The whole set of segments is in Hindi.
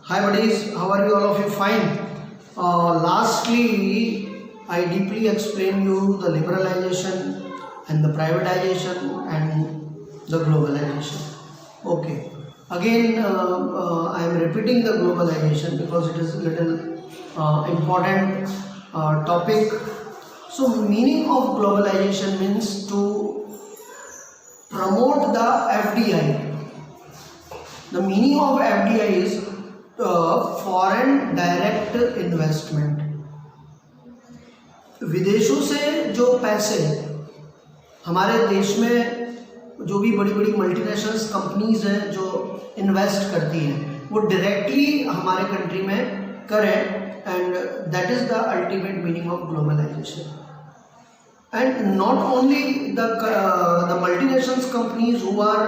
Hi buddies, how are you all of you? Fine. Lastly, I deeply explained you the liberalization and the privatization and the globalization. Okay. Again, I am repeating the globalization because it is a little important topic. So, meaning of globalization means to promote the FDI. The meaning of FDI is foreign direct investment. विदेशों से जो पैसे हमारे देश में जो भी बड़ी बड़ी मल्टीनेशनल कंपनीज हैं जो इन्वेस्ट करती हैं वो डायरेक्टली हमारे कंट्री में करें, and that is the ultimate meaning of globalization. And not only the multinational companies who are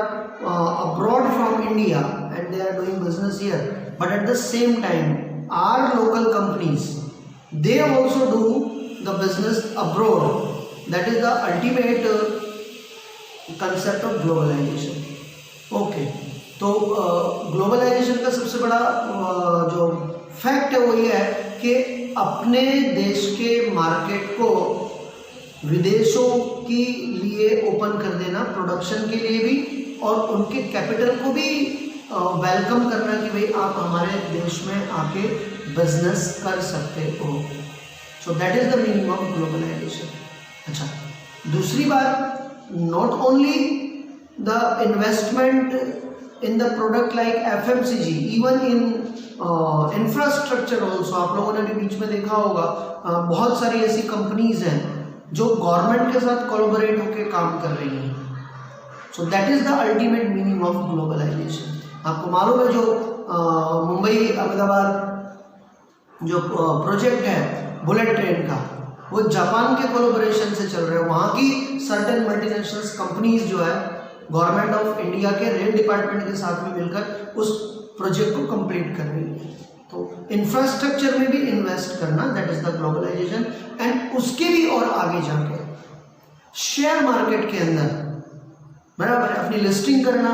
abroad from India and they are doing business here, but at the same time our local companies, they also do the business abroad. That is the ultimate concept of globalization. Okay, तो ग्लोबलाइजेशन का सबसे बड़ा जो फैक्ट है वो ये है कि अपने देश के मार्केट को विदेशों के लिए ओपन कर देना, प्रोडक्शन के लिए भी और उनके कैपिटल को भी वेलकम करना कि भाई आप हमारे देश में आके बिजनेस कर सकते हो। So that is the meaning of globalization. अच्छा, दूसरी बात, not only the investment in the product like FMCG, even in infrastructure also. आप लोगों ने भी बीच में देखा होगा बहुत सारी ऐसी कंपनीज हैं जो गवर्नमेंट के साथ कोलैबोरेट होकर काम कर रही हैं। So that is the ultimate meaning of globalization. आपको मालूम है जो मुंबई अहमदाबाद जो प्रोजेक्ट है बुलेट ट्रेन का, वो जापान के कोलैबोरेशन से चल रहे हैं। वहाँ की सर्टेन मल्टीनेशनल कंपनीज जो है गवर्नमेंट ऑफ इंडिया के रेल डिपार्टमेंट के साथ में मिलकर उस प्रोजेक्ट को कंप्लीट कर रही है। तो इंफ्रास्ट्रक्चर में भी इन्वेस्ट करना, that is the globalization. And उसके भी और आगे जाके शेयर मार्केट के अंदर बराबर अपनी लिस्टिंग करना,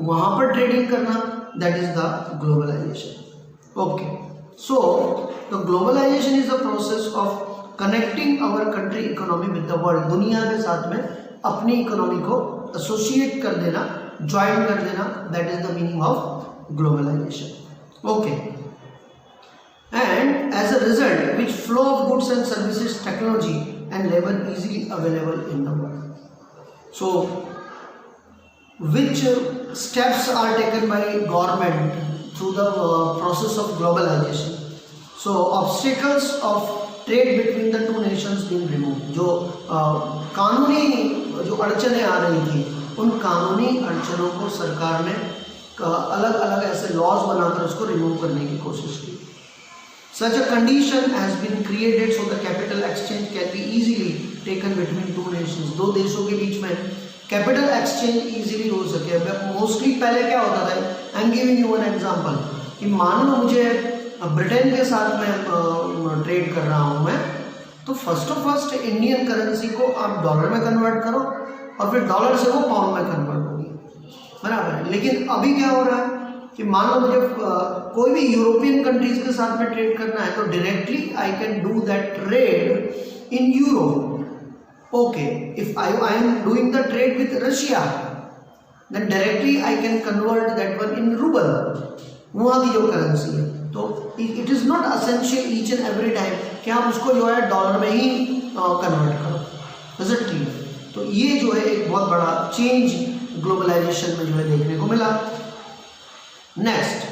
वहां पर ट्रेडिंग करना, that is the globalization. Okay, so the globalisation is the process of connecting our country economy with the world. दुनिया के साथ में अपनी इकोनॉमी को एसोसिएट कर देना, ज्वाइन कर देना, that is the meaning of globalization. Okay, and as a result which flow of goods and services, technology and labour easily available in the world. So which steps are taken by government through the process of globalization? So obstacles of trade between the two nations being removed. जो कानूनी जो अड़चनें आ रही थी उन कानूनी अड़चनों को सरकार ने अलग अलग ऐसे लॉज बनाकर उसको रिमूव करने की कोशिश की। Such a condition has been created so the capital exchange can be easily taken between two nations. दो देशों के बीच में कैपिटल एक्सचेंज इजीली हो सके। मोस्टली पहले क्या होता था, I am giving you an example, कि मान लो मुझे ब्रिटेन के साथ में ट्रेड कर रहा हूँ मैं, तो फर्स्ट इंडियन करेंसी को आप डॉलर में कन्वर्ट करो और फिर डॉलर से वो पाउंड में कन्वर्ट होगी, बराबर है। लेकिन अभी क्या हो रहा है कि मान लो मुझे कोई भी यूरोपियन कंट्रीज के साथ में ट्रेड करना है तो directly I can do that trade in euro. Okay, if I am doing the trade with Russia, then directly I can convert that one in ruble, वहाँ की जो करेंसी है। तो it is not essential each and every time कि आप उसको जो है डॉलर में ही कन्वर्ट करो। Is it clear? तो ये जो है एक बहुत बड़ा चेंज ग्लोबलाइजेशन में जो है देखने को मिला। Next,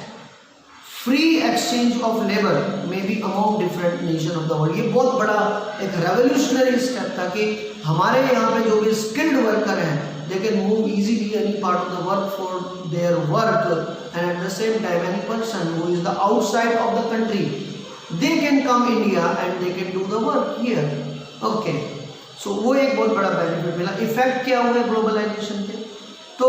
free exchange of labour में be among different nation of the world. ये बहुत बड़ा एक रेवोल्यूशनरी स्टेप था कि हमारे यहाँ पे जो भी स्किल्ड वर्कर हैं they can move easily any part of the work for their work, and at the same time any person who is the outside of the country they can come India and they can do the work here. Okay, so वो एक बहुत बड़ा बेनिफिट मिला। इफेक्ट क्या हुआ ग्लोबलाइजेशन के? तो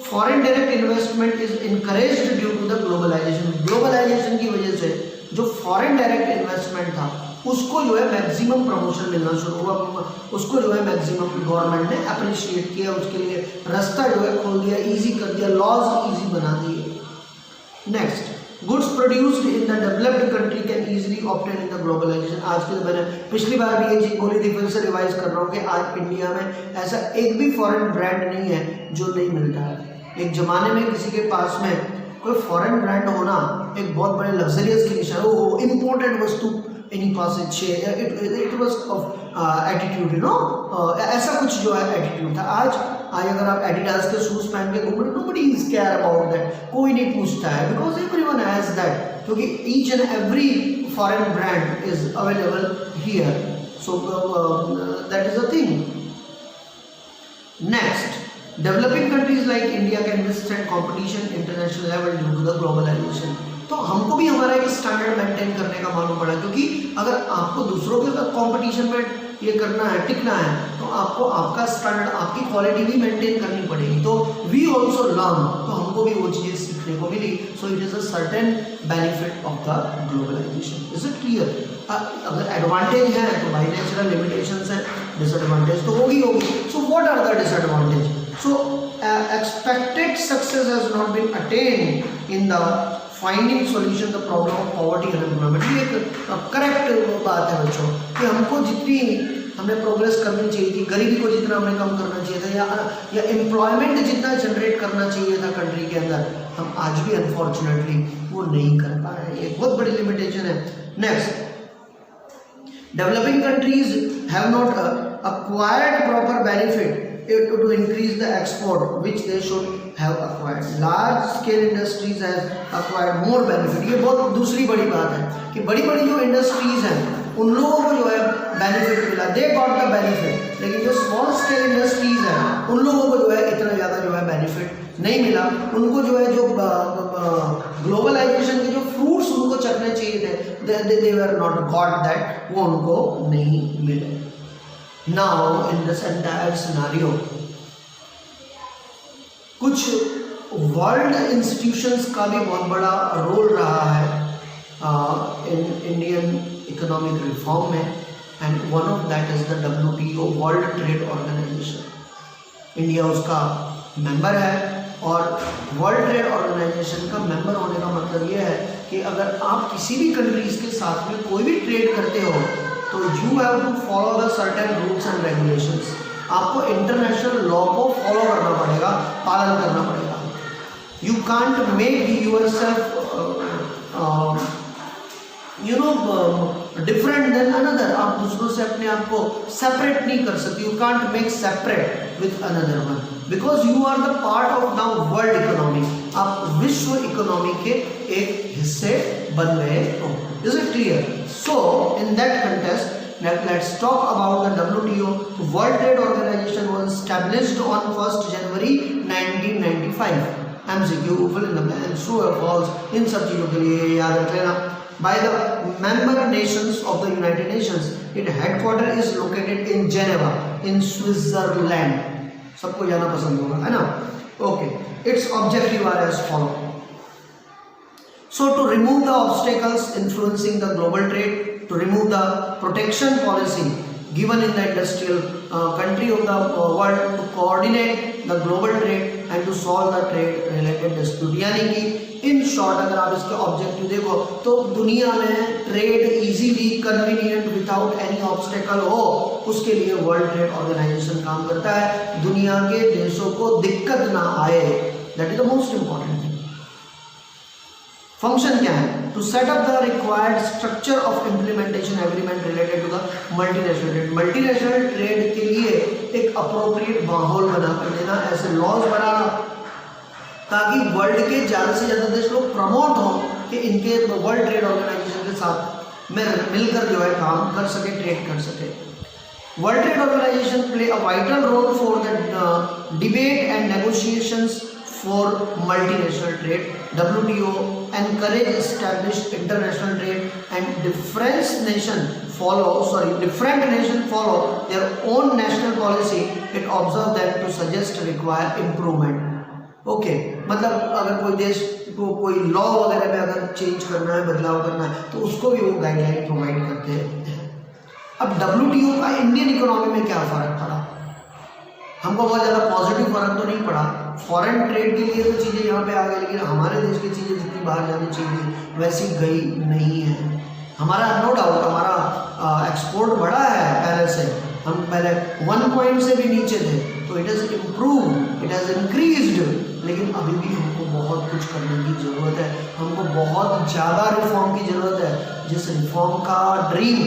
foreign direct investment is encouraged due to the globalization. Globalization की वजह से जो फॉरेन डायरेक्ट इन्वेस्टमेंट था उसको जो है मैक्सिमम प्रमोशन मिलना शुरू हुआ, उसको जो है मैक्सिमम गवर्नमेंट ने अप्रिशिएट किया, उसके लिए रास्ता जो है खोल दिया, इजी कर दिया, लॉज इजी बना दिए। Next, goods produced in the developed country can easily obtain in the globalization. आज के मैंने पिछली बार भी ये चीज बोली थी, फिर से रिवाइज कर रहा हूँ कि आज इंडिया में ऐसा एक भी फॉरेन ब्रांड नहीं है जो नहीं मिलता है। एक जमाने में किसी के पास में कोई फॉरेन ब्रांड होना एक बहुत बड़े लग्जरियस की निशान, वो इम्पोर्टेड वस्तु इन्हीं पास it was of attitude, you know, ऐसा कुछ जो है एटीट्यूड था। आज अगर आप एडिडास के शूज पहन के घूम रहे, nobody is care about that, कोई नहीं पूछता है, बिकॉज एवरीवन हैज दैट, क्योंकि each and every foreign brand is available here, so that is a thing. Next, developing countries like India can withstand competition international level due to the globalization. तो हमको भी हमारा एक स्टैंडर्ड मेंटेन करने का मालूम पड़ा, क्योंकि अगर आपको दूसरों के साथ कंपटीशन में ये करना है, टिकना है, तो आपको आपका स्टैंडर्ड, आपकी क्वालिटी भी मेंटेन करनी पड़ेगी। तो वी ऑल्सो लर्न, तो हमको भी वो चीज़ें सीखने को मिली। So it is a certain benefit of the globalisation. Is it clear? अगर एडवांटेज है तो बाई नेचुरल लिमिटेशंस है, डिसएडवांटेज तो होगी। So what are the disadvantage? So expected success has not been attained in the finding solution the problem of poverty and unemployment। ये एक करेक्ट बात है बच्चों कि हमको जितनी हमने प्रोग्रेस करनी चाहिए थी, गरीबी को जितना हमने कम करना चाहिए था, या एम्प्लॉयमेंट जितना जनरेट करना चाहिए था कंट्री के अंदर, हम आज भी अनफॉर्चुनेटली वो नहीं कर पा रहे हैं। ये बहुत बड़ी लिमिटेशन है। Next, developing countries have not acquired proper benefit to increase the export which they should have acquired. Large scale industries have acquired more benefit। ये बहुत दूसरी बड़ी बात है कि बड़ी बड़ी जो इंडस्ट्रीज हैं उन लोगों को जो है बेनिफिट मिला, दे गॉट द बेनिफिट, लेकिन जो स्मॉल स्केल इंडस्ट्रीज हैं उन लोगों को जो है इतना ज़्यादा जो है बेनिफिट नहीं मिला। उनको जो है जो ग्लोबलाइजेशन के जो फ्रूट्स उनको चखने चाहिए थे, दे वर नॉट गॉट दैट, वो उनको नहीं मिले। Now in this entire scenario, कुछ वर्ल्ड इंस्टीट्यूशंस का भी बहुत बड़ा रोल रहा है इन इंडियन इकोनॉमिक रिफॉर्म में, and one of that is the WTO, world trade organization. India उसका मेंबर है, और वर्ल्ड ट्रेड ऑर्गेनाइजेशन का मेंबर होने का मतलब ये है कि अगर आप किसी भी कंट्रीज के साथ में कोई भी ट्रेड करते हो तो you have to follow the certain rules and regulations. आपको इंटरनेशनल लॉ को फॉलो करना पड़ेगा, पालन करना पड़ेगा। You can't make yourself different than another. आप दूसरों से अपने आप को सेपरेट नहीं कर सकते। You can't make separate with another one, because you are the part of now world economy. आप विश्व इकोनॉमी के एक हिस्से बन गए हो। Is it clear? So in that context, let's talk about the WTO. World Trade Organization was established on 1st January 1995. MCQ, fill in the blanks, true or false, इन सब चीज़ों के लिए याद रख लेना। By the member nations of the United Nations, its headquarters is located in Geneva, in Switzerland। सबको जाना पसंद होगा, है ना? Okay. Its objective are as follows. So to remove the obstacles influencing the global trade, to remove the protection policy given in the industrial country of the world, to coordinate the global trade and to solve the trade related dispute। यानी कि इन शॉर्ट अगर आप इसके ऑब्जेक्टिव देखो तो दुनिया में trade easily, convenient, without any obstacle हो, उसके लिए वर्ल्ड ट्रेड ऑर्गेनाइजेशन काम करता है। दुनिया के देशों को दिक्कत ना आए, that is the most important thing. Function क्या है? To set up the required structure of implementation agreement related to the multinational trade. Multinational trade के लिए एक अप्रोप्रिएट माहौल बना कर देना, ऐसे लॉज बनाना ताकि वर्ल्ड के ज़्यादा से ज़्यादा देश लोग प्रमोट हों कि इनके वर्ल्ड ट्रेड ऑर्गेनाइजेशन के साथ में मिलकर जो है काम कर सके, ट्रेड कर सके। World trade organization play a vital role for the debate and negotiations for multinational trade। WTO encourage established international trade and different nation follow their own national policy। It observe them to suggest require improvement। Okay, मतलब अगर कोई देश को कोई लॉ वगैरह में अगर चेंज करना है, बदलाव करना है, तो उसको भी वो गाइडलाइन प्रोवाइड करते हैं। अब WTO का इंडियन इकोनॉमी में क्या फ़र्क पड़ा? हमको बहुत ज़्यादा पॉजिटिव फर्क तो नहीं पड़ा, फॉरेन ट्रेड के लिए तो चीज़ें यहाँ पे आ गई, लेकिन हमारे देश की चीज़ें जितनी बाहर जानी चाहिए वैसी गई नहीं है। हमारा नो डाउट हमारा एक्सपोर्ट बढ़ा है पहले से, हम पहले 1 पॉइंट से भी नीचे थे, तो it has improve, it has increased, लेकिन अभी भी हमको बहुत कुछ करने की ज़रूरत है, हमको बहुत ज़्यादा रिफॉर्म की ज़रूरत है। जिस रिफॉर्म का dream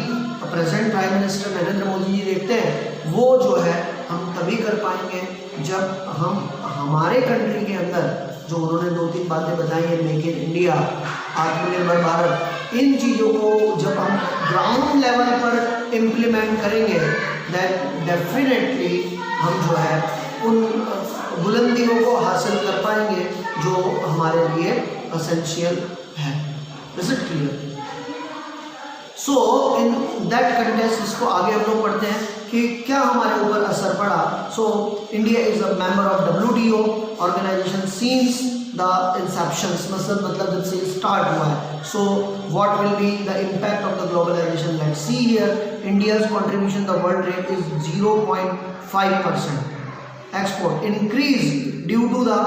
present prime minister Narendra Modi ji देखते हैं, वो जो है हम तभी कर पाएंगे जब हम हमारे कंट्री के अंदर जो उन्होंने 2-3 बातें बताई है, मेक इन इंडिया, आत्मनिर्भर भारत, इन चीज़ों को जब हम ग्राउंड लेवल पर इम्प्लीमेंट करेंगे, दैट डेफिनेटली हम जो है उन बुलंदियों को हासिल कर पाएंगे जो हमारे लिए एसेंशियल है। Is it clear? So in that context इसको आगे हम लोग पढ़ते हैं कि क्या हमारे ऊपर असर पड़ा। So India is a member of WTO organization since the inception, मतलब जब से स्टार्ट हुआ है। So what will be the impact of the globalization? Let's see here, India's contribution the world trade is 0.5%. Export increased due to the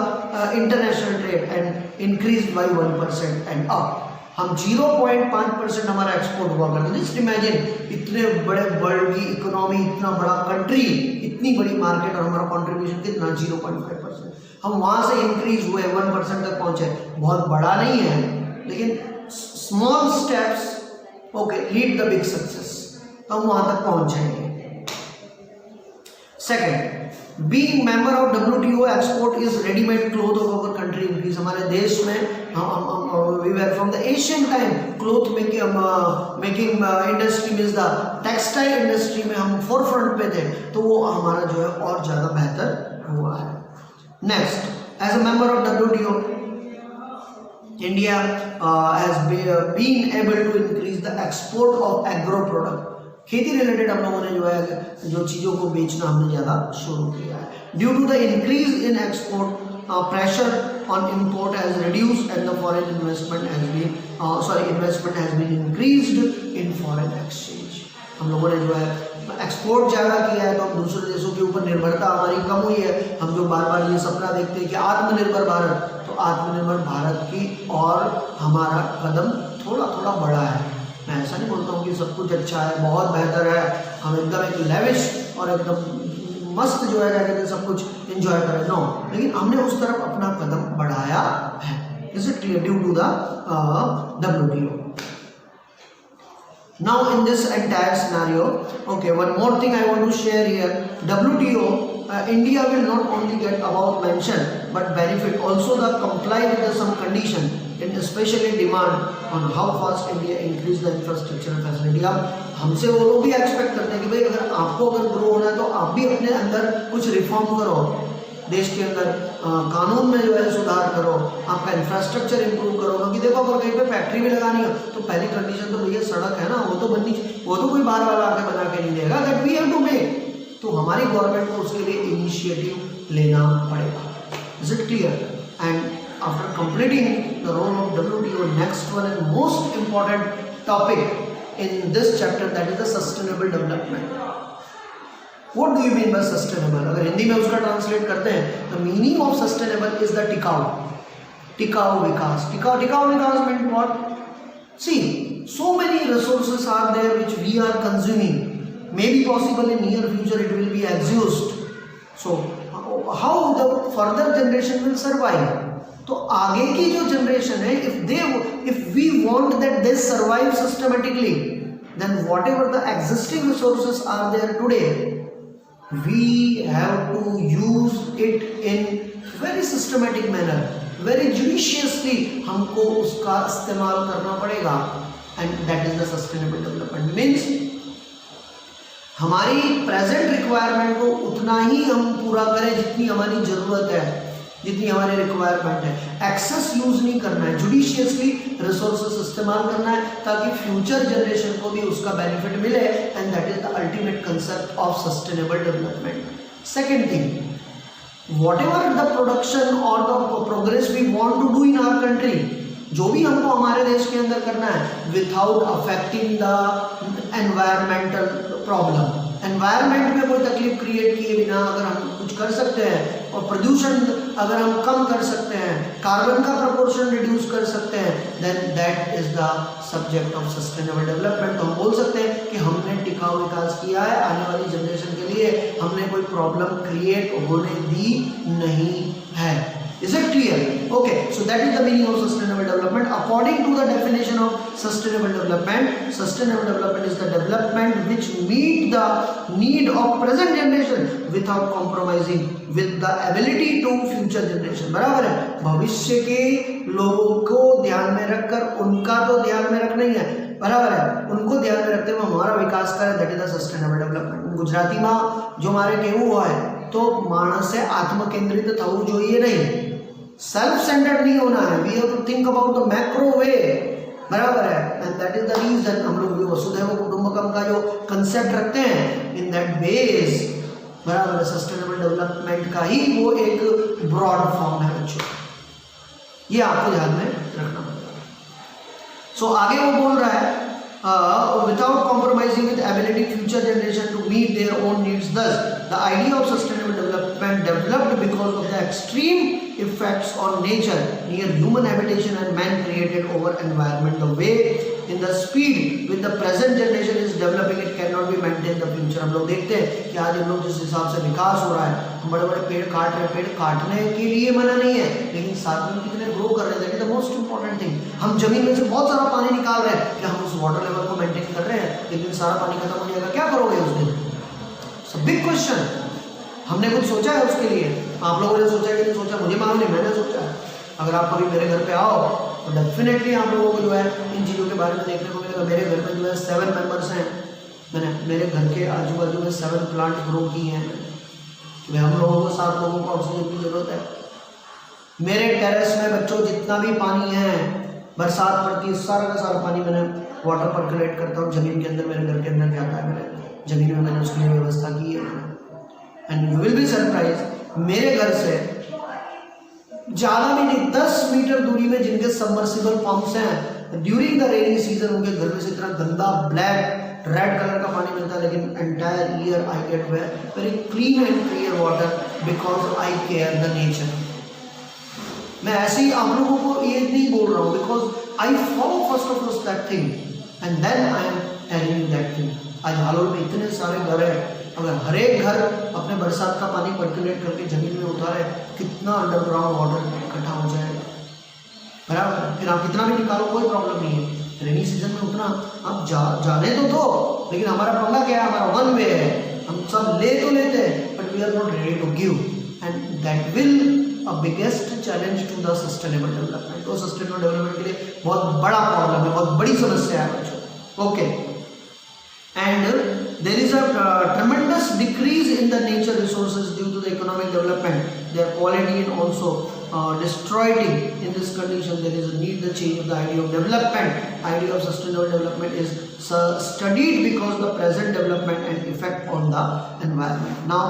international trade and increased by 1% and up. हम 0.5% हमारा एक्सपोर्ट हुआ करते हैं। जस्ट इमेजिन, इतने बड़े वर्ल्ड की इकोनॉमी, इतना बड़ा कंट्री, इतनी बड़ी मार्केट, और हमारा कंट्रीब्यूशन कितना? 0.5%। हम वहाँ से इंक्रीज हुए 1% तक पहुँचे। बहुत बड़ा नहीं है, लेकिन small steps okay lead the big success, तो हम वहाँ तक पहुँच जाएंगे। Second, being member of WTO, export is readymade cloth of our country increase. हमारे देश में we were from the Asian time cloth making industry means the textile industry में हम फोर फ्रंट पे थे, तो वो हमारा जो है और ज़्यादा बेहतर हुआ है। Next, as a member of WTO, India has been able to increase the export of agro product. खेती रिलेटेड हम लोगों ने जो है जो चीज़ों को बेचना हमने ज़्यादा शुरू किया है। Due to the increase in export, pressure on import has reduced and the foreign investment has been increased in foreign exchange. हम लोगों ने जो है एक्सपोर्ट ज़्यादा किया है, तो हम दूसरे देशों के ऊपर निर्भरता हमारी कम हुई है। हम जो बार बार ये सपना देखते हैं कि आत्मनिर्भर भारत, तो आत्मनिर्भर भारत की और हमारा कदम थोड़ा थोड़ा बढ़ा है। मैं ऐसा नहीं बोलता हूँ कि सब कुछ अच्छा है, बहुत बेहतर है, हम एकदम एक लेविश और एकदम मस्त जो है कहते सब कुछ एंजॉय करें, नो, लेकिन हमने उस तरफ अपना कदम बढ़ाया है। Is it clear? Due to the WTO. Now in this entire scenario, okay, one more thing I want to share here. WTO, India will not only get above mentioned but benefit also the comply with the some condition, and especially demand on how fast India increase the infrastructure facility. अब हमसे वो लोग भी एक्सपेक्ट करते हैं कि भाई अगर आपको अगर ग्रो होना है तो आप भी अपने अंदर कुछ रिफॉर्म करो, देश के अंदर कानून में जो है सुधार करो, आपका इंफ्रास्ट्रक्चर इंप्रूव करो। क्योंकि देखो अगर कहीं पे फैक्ट्री भी लगानी हो तो पहली कंडीशन तो भैया सड़क है ना, वो तो बननी, वो तो कोई बाहर वाला आके बना के नहीं देगा, that we have to make. तो हमारी गवर्नमेंट को उसके लिए इनिशिएटिव लेना पड़ेगा। Is it clear? And after completing the role of WTO, next one and most important topic in this chapter, that is the sustainable development. What do you mean by sustainable? अगर हिंदी में उसका ट्रांसलेट करते हैं तो meaning of sustainable is the टिकाऊ विकास। टिकाऊ विकास mean what? See, so many resources are there which we are consuming. Maybe possible in near future it will be exhaust. So how the further generation will survive? तो आगे की जो जनरेशन है, if we want that they survive systematically, then whatever the existing resources are there today, we have to use it in very systematic manner, very judiciously हमको उसका इस्तेमाल करना पड़ेगा। and that is the sustainable development means हमारी प्रेजेंट रिक्वायरमेंट को उतना ही हम पूरा करें जितनी हमारी ज़रूरत है, जितनी हमारी रिक्वायरमेंट है। एक्सेस यूज नहीं करना है, जुडिशियसली रिसोर्सेस इस्तेमाल करना है ताकि फ्यूचर जनरेशन को भी उसका बेनिफिट मिले, and that is the ultimate concept of sustainable development. Second thing, whatever the production or the progress we want to do in our country, जो भी हमको हमारे देश के अंदर करना है, without affecting the environmental problem, environment में कोई तकलीफ क्रिएट किए बिना अगर हम कुछ कर सकते हैं और प्रदूषण अगर हम कम कर सकते हैं, कार्बन का प्रोपोर्शन रिड्यूस कर सकते हैं, then that is the subject of sustainable development. तो हम बोल सकते हैं कि हमने टिकाऊ विकास किया है, आने वाली जनरेशन के लिए हमने कोई प्रॉब्लम क्रिएट होने दी नहीं है। Is it clear? Okay, so that is the meaning of sustainable development. According to the definition of sustainable development is the development which meet the need of present generation without compromising with the ability to future generation. बराबर है, भविष्य के लोगों को ध्यान में रखकर, उनका तो ध्यान में रखना ही है, बराबर है, उनको ध्यान में रखते हुए हमारा विकास करें, that is the sustainable development. Gujarati में जो हमारे कहू हुआ है तो मानसे आत्म केंद्रित थવું જોઈએ नहीं, सेल्फ सेंटर्ड नहीं होना है, we have to think about the macro way, बराबर है, and that is the reason हम लोग वसुधैव कुटुंबकम का जो कंसेप्ट रखते हैं, इन दैट बेस, बराबर है, सस्टेनेबल डेवलपमेंट का ही वो एक ब्रॉड फॉर्म है बच्चों, ये आपको ध्यान में रखना पड़ेगा। सो आगे वो बोल रहा है without compromising with ability future generation to meet their own needs. Thus, the idea of sustainable development developed because of the extreme effects on nature near human habitation and man created over environment. The way in the speed with the present generation is developing, it cannot be maintained in the future. हम लोग देखते हैं कि आज हम लोग जिस हिसाब से विकास हो रहा है, हम बड़े बड़े पेड़ काट रहे हैं, पेड़ काटने के लिए मना नहीं है, लेकिन साथ में कितने ग्रो कर रहे हैं, that is the most important thing. हम जमीन में से बहुत सारा पानी निकाल रहे हैं, क्या हम उस वाटर लेवल को मेंटेन कर रहे हैं? एक दिन सारा पानी खत्म हो जाएगा, क्या करोगे उस दिन? सो बिग क्वेश्चन, हमने कुछ सोचा है उसके लिए? आप लोगों ने सोचा कि नहीं सोचा मुझे मालूम नहीं, मैंने सोचा है। अगर आप कभी मेरे घर पे आओ तो डेफिनेटली आप लोगों को जो है इन चीज़ों के बारे में देखने को मिलेगा। मेरे घर में जो है 7 मेंबर्स हैं, मैंने मेरे घर के आजू बाजू में 7 प्लांट ग्रो किए हैं कि हम लोगों को 7 लोगों को ऑक्सीजन की जरूरत है। मेरे टेरेस में बच्चों जितना भी पानी है, बरसात पड़ती है, सारा का सारा पानी मैंने वाटर पर्कुलेट करता हूँ, जमीन के अंदर, मेरे घर के अंदर जाता है, मेरे जमीन में मैंने उसके लिए व्यवस्था की है। And you will be surprise, मेरे घर से ज़्यादा भी नहीं 10 मीटर दूरी में जिनके सबमर्सिबल पंप्स हैं, ड्यूरिंग द रेनी सीजन उनके घर में से इतना गंदा ब्लैक रेड कलर का पानी मिलता है, लेकिन entire year I get very clean and clear water because I care the nature. मैं ऐसे ही आप लोगों को ये नहीं बोल रहा हूँ, because I follow first of all that thing and then I am telling that thing. आज हालोल में इतने सारे घर हैं, अगर हर एक घर अपने बरसात का पानी पर्कुलेट करके जमीन में उतारे, कितना अंडरग्राउंड वाटर इकट्ठा हो जाएगा, बराबर। फिर आप कितना भी निकालो कोई प्रॉब्लम नहीं है, रेनी सीजन में उतना आप जाने तो दो, लेकिन हमारा पंगा क्या है, हमारा वन वे है, हम सब ले तो लेते हैं but we are not ready to give, and that will a biggest challenge to the sustainable development. तो सस्टेनेबल डेवलपमेंट के लिए बहुत बड़ा प्रॉब्लम है, बहुत बड़ी समस्या है बच्चों। Okay, and there is a tremendous decrease in the nature resources due to the economic development, their quality and also destroyed. In this condition there is a need to change of the idea of development. Idea of sustainable development is studied because the present development and effect on the environment. Now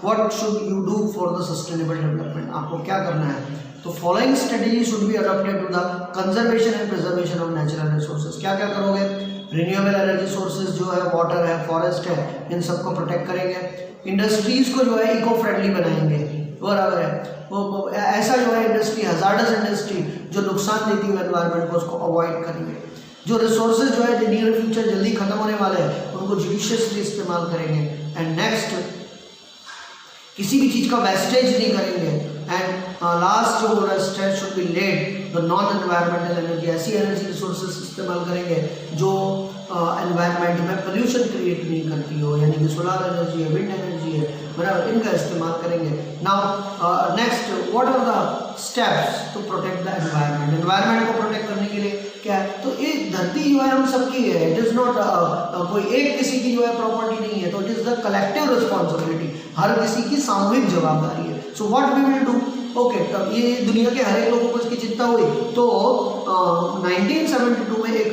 what should you do for the sustainable development? आपको क्या करना है? तो following strategy should be adopted to the conservation and preservation of natural resources. क्या क्या करोगे? रिन्यूएबल एनर्जी सोर्सेज जो है, वाटर है, फॉरेस्ट है, इन सबको प्रोटेक्ट करेंगे। इंडस्ट्रीज को जो है इको फ्रेंडली बनाएंगे, बराबर है, वो ऐसा जो है इंडस्ट्री, हजार्डस इंडस्ट्री जो नुकसान देती है एनवायरनमेंट को, उसको अवॉइड करेंगे। जो रिसोर्सेज जो है नियर फ्यूचर जल्दी खत्म होने वाले हैं, उनको जुडिशियसली इस्तेमाल करेंगे। एंड नेक्स्ट, किसी भी चीज़ का वेस्टेज नहीं करेंगे। एंड लास्ट जो stage should be led the non environmental energy, ऐसी एनर्जी रिसोर्सेज इस्तेमाल करेंगे जो एनवायरनमेंट में पोल्यूशन क्रिएट नहीं करती हो, यानी कि सोलर एनर्जी है, विंड एनर्जी है, बराबर, इनका इस्तेमाल करेंगे। Now next, what are the steps to protect the environment? Environment को प्रोटेक्ट करने के लिए क्या है? तो ये धरती जो है हम सबकी है, इट इज़ नॉट कोई एक किसी की जो है प्रॉपर्टी नहीं है, तो it is the collective responsibility, हर किसी की सामूहिक जवाबदारी है। So what we will do? Okay, तब ये दुनिया के हर एक लोगों को इसकी चिंता हुई, तो 1972 में एक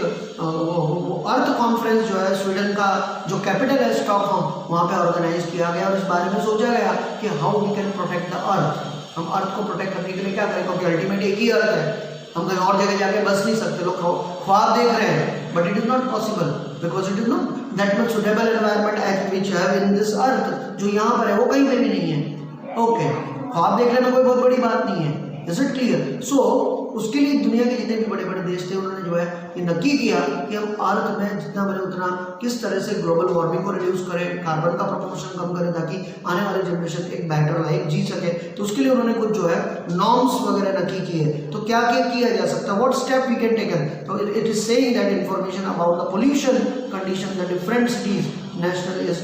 अर्थ कॉन्फ्रेंस जो है, स्वीडन का जो कैपिटल है स्टॉकहोम, वहाँ पे ऑर्गेनाइज किया गया और इस बारे में सोचा गया कि how we can protect the earth. हम अर्थ को प्रोटेक्ट करने के लिए क्या करें, क्योंकि अल्टीमेट एक ही अर्थ है, हम कहीं और जगह जाके बस नहीं सकते। लोग ख्वाब देख रहे हैं but it is not possible because it is not that much suitable environment as which have in this earth. जो यहाँ पर है वो कहीं पे भी नहीं है। ओके, ख्वाब देख लेना कोई बहुत बड़ी बात नहीं है। Is it clear? सो उसके लिए दुनिया के जितने भी बड़े बड़े देश थे उन्होंने जो है ये नक्की किया कि हम अर्थ में जितना बने उतना किस तरह से ग्लोबल वार्मिंग को रिड्यूस करें, कार्बन का प्रपोर्शन कम करें, ताकि आने वाले जनरेशन एक बेटर लाइफ जी सके। तो उसके लिए उन्होंने कुछ जो है नॉर्म्स वगैरह नक्की किए। तो क्या क्या किया जा सकता है, what step we can taken? तो it is saying that information about the pollution condition the different cities national is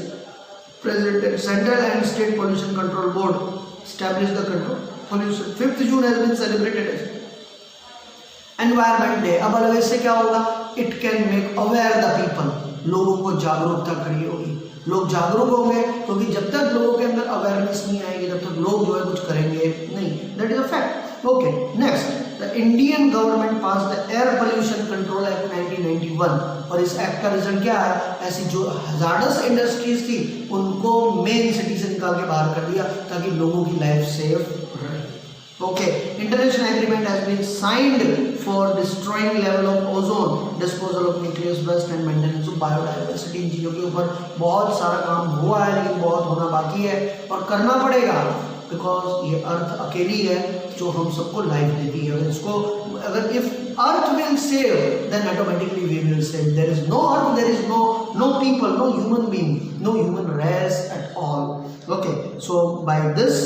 present central and state pollution control board established the control pollution. 5th June has been celebrated as Environment Day. अब अलग इससे क्या होगा, it can make aware the people, लोगों को जागरूकता खड़ी होगी, लोग जागरूक होंगे, क्योंकि जब तक लोगों के अंदर अवेयरनेस नहीं आएगी तब तक लोग जो है कुछ करेंगे नहीं। That is a fact. Okay, next, the Indian government pass the air pollution control act 1991, और इस एक्ट का रिजल्ट क्या है, ऐसी जो हजार्डस इंडस्ट्रीज थी उनको मेन सिटी से निकाल के बाहर कर दिया ताकि लोगों की लाइफ सेफ रहे। Okay, international agreement has been signed for destroying level of ozone, disposal of nucleus waste and maintenance of biodiversity. इन चीज़ों के ऊपर बहुत सारा काम हुआ है, लेकिन बहुत होना बाकी है और करना पड़ेगा, बिकॉज ये अर्थ अकेली है जो हम सबको लाइफ देती है। अगर if earth will save then automatically we will save. There is no earth, there is no people, no human being, no human race at all. Okay, so by this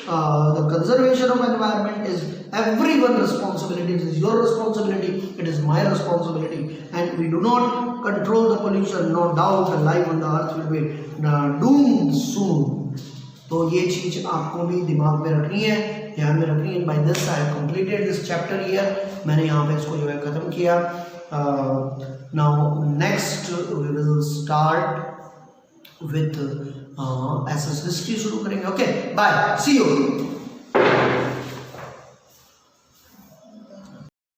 the conservation of environment is everyone's responsibility. It is your responsibility, it is my responsibility, and we do not control the pollution, no doubt the life on the earth will be doomed soon. तो ये चीज आपको भी दिमाग में रखनी है, ध्यान में रखनी है। By this I have completed this chapter here, मैंने यहाँ पे इसको जो है खत्म किया। Now next we will start with SS history शुरू करेंगे। Okay, bye, see you.